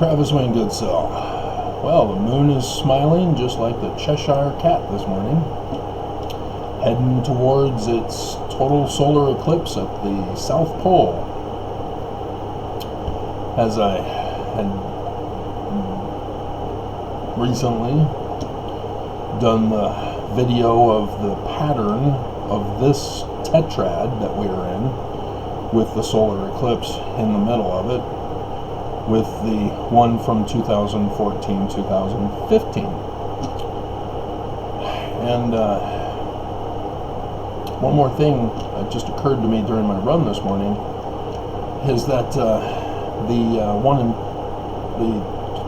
Travis Wayne Goodsell. Well, the moon is smiling just like the Cheshire Cat this morning, heading towards its total solar eclipse at the South Pole. As I had recently done the video of the pattern of this Tetrad that we are in, with the solar eclipse in the middle of it, with the one from 2014-2015. And one more thing that just occurred to me during my run this morning is that the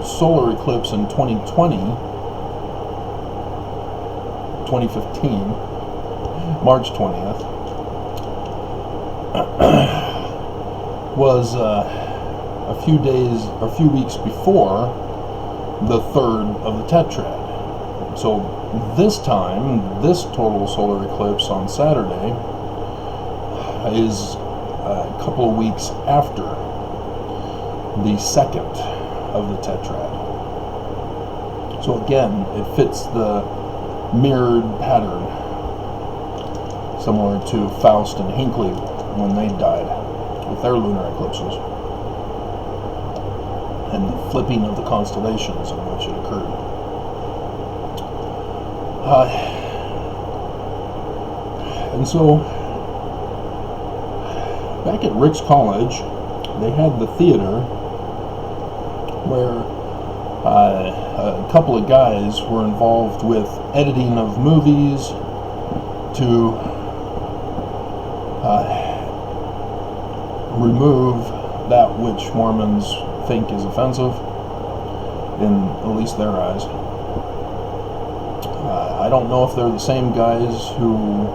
solar eclipse in 2015, March 20th, was a few weeks before the third of the Tetrad. So this time, this total solar eclipse on Saturday is a couple of weeks after the second of the Tetrad. So again, it fits the mirrored pattern, similar to Faust and Hinckley when they died with their lunar eclipses, and the flipping of the constellations in which it occurred. And so, back at Rick's College, they had the theater where a couple of guys were involved with editing of movies to remove that which Mormons think is offensive, in at least their eyes. I don't know if they're the same guys who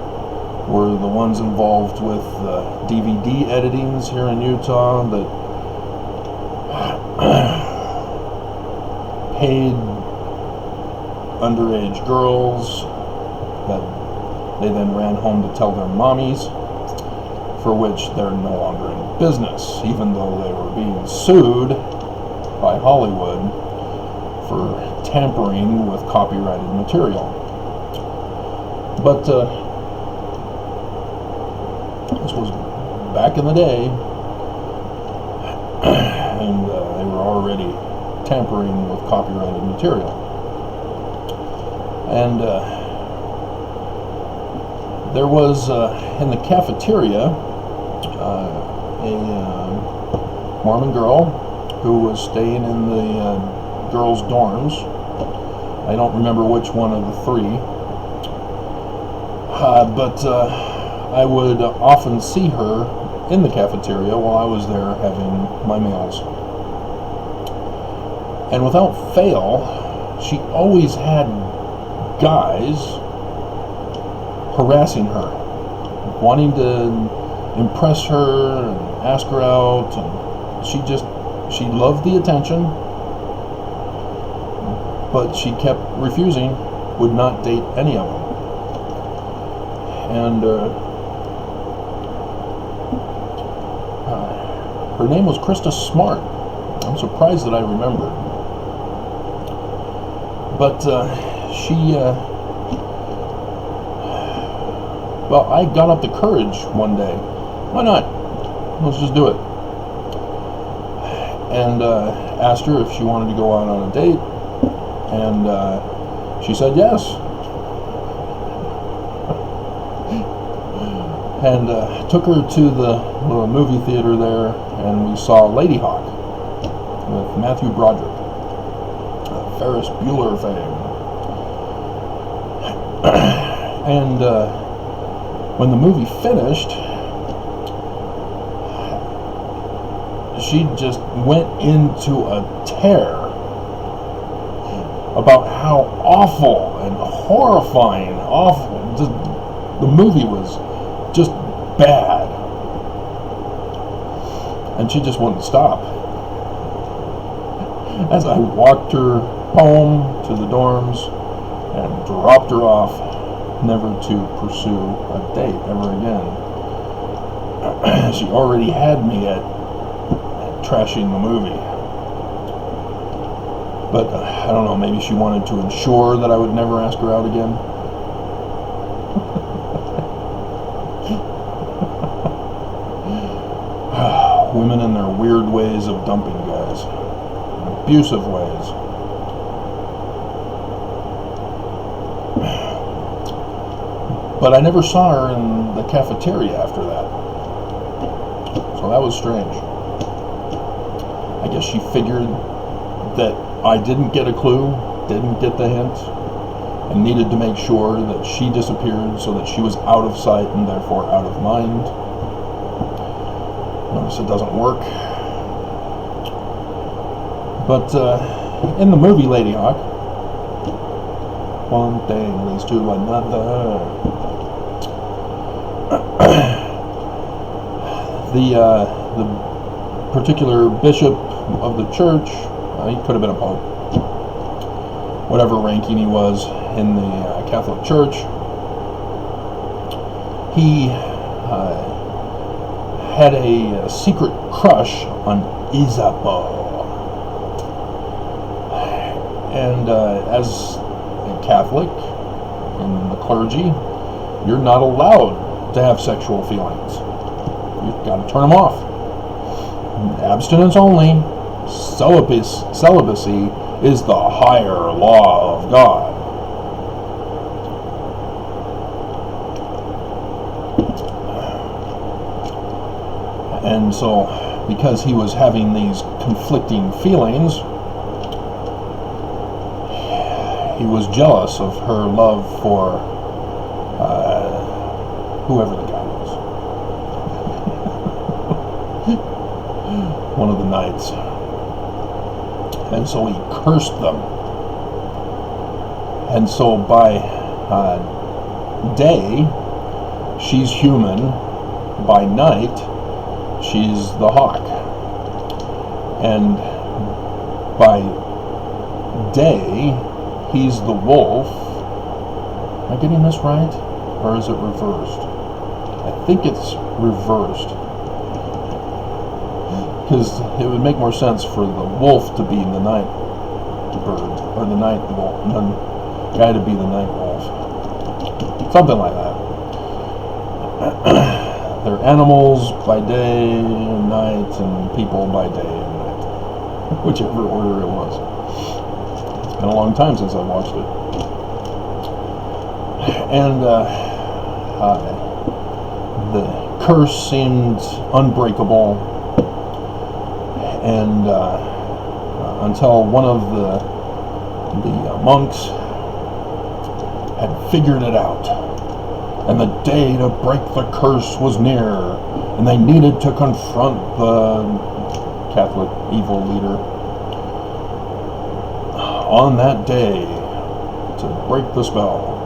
were the ones involved with DVD editings here in Utah that paid underage girls that they then ran home to tell their mommies, for which they're no longer in business, even though they were being sued by Hollywood for tampering with copyrighted material. But this was back in the day, and they were already tampering with copyrighted material. And there was in the cafeteria a Mormon girl who was staying in the girls' dorms. I don't remember which one of the three, but I would often see her in the cafeteria while I was there having my meals. And without fail, she always had guys harassing her, wanting to impress her and ask her out, and she loved the attention, but she kept refusing, would not date any of them. And her name was Krista Smart. I'm surprised that I remembered. But well, I got up the courage one day. Why not? Let's just do it. And asked her if she wanted to go out on a date, and she said yes. And took her to the movie theater there, and we saw Lady Hawk with Matthew Broderick, Ferris Bueller fame. And when the movie finished, she just went into a tear about how awful and horrifying, the movie was just bad. And she just wouldn't stop. As I walked her home to the dorms and dropped her off, never to pursue a date ever again. She already had me at trashing the movie. But I don't know, maybe she wanted to ensure that I would never ask her out again. Women and their weird ways of dumping guys. Abusive ways. But I never saw her in the cafeteria after that. So that was strange. I guess she figured that I didn't get a clue, didn't get the hint, and needed to make sure that she disappeared so that she was out of sight and therefore out of mind. Notice it doesn't work. But in the movie Lady Hawk, one thing leads to another. The particular bishop of the church, he could have been a pope, whatever ranking he was in the Catholic Church, he had a secret crush on Isabeau. And as a Catholic in the clergy, you're not allowed to have sexual feelings. You've got to turn them off. Abstinence only. Celibacy is the higher law of God. And so, because he was having these conflicting feelings, he was jealous of her love for whoever the guy was. One of the knights. And so he cursed them. And so by day, she's human. By night, she's the hawk. And by day, he's the wolf. Am I getting this right? Or is it reversed? I think it's reversed. Because it would make more sense for the wolf to be the night bird, or the night wolf, and the guy to be the night wolf. Something like that. They're animals by day and night, and people by day and night. Whichever order it was. It's been a long time since I watched it. And the curse seemed unbreakable. And until one of the monks had figured it out, and the day to break the curse was near, and they needed to confront the Catholic evil leader on that day to break the spell.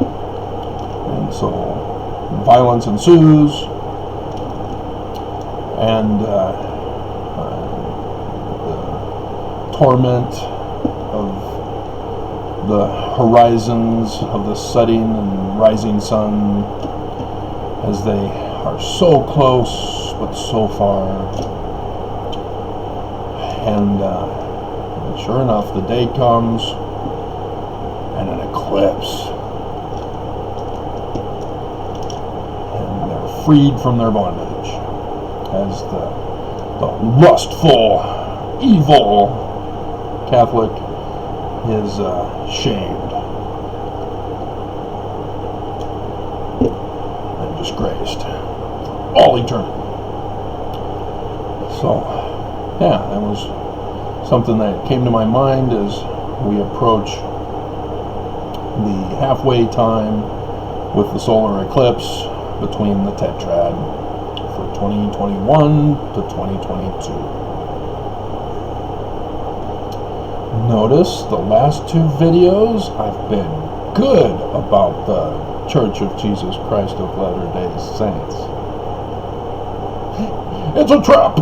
And so violence ensues, and torment of the horizons of the setting and rising sun as they are so close but so far. And sure enough, the day comes and an eclipse, and they're freed from their bondage as the lustful, evil Catholic is shamed and disgraced all eternity. So, yeah, that was something that came to my mind as we approach the halfway time with the solar eclipse between the Tetrad for 2021 to 2022. Notice the last two videos I've been good about the Church of Jesus Christ of Latter-day Saints. It's a trap!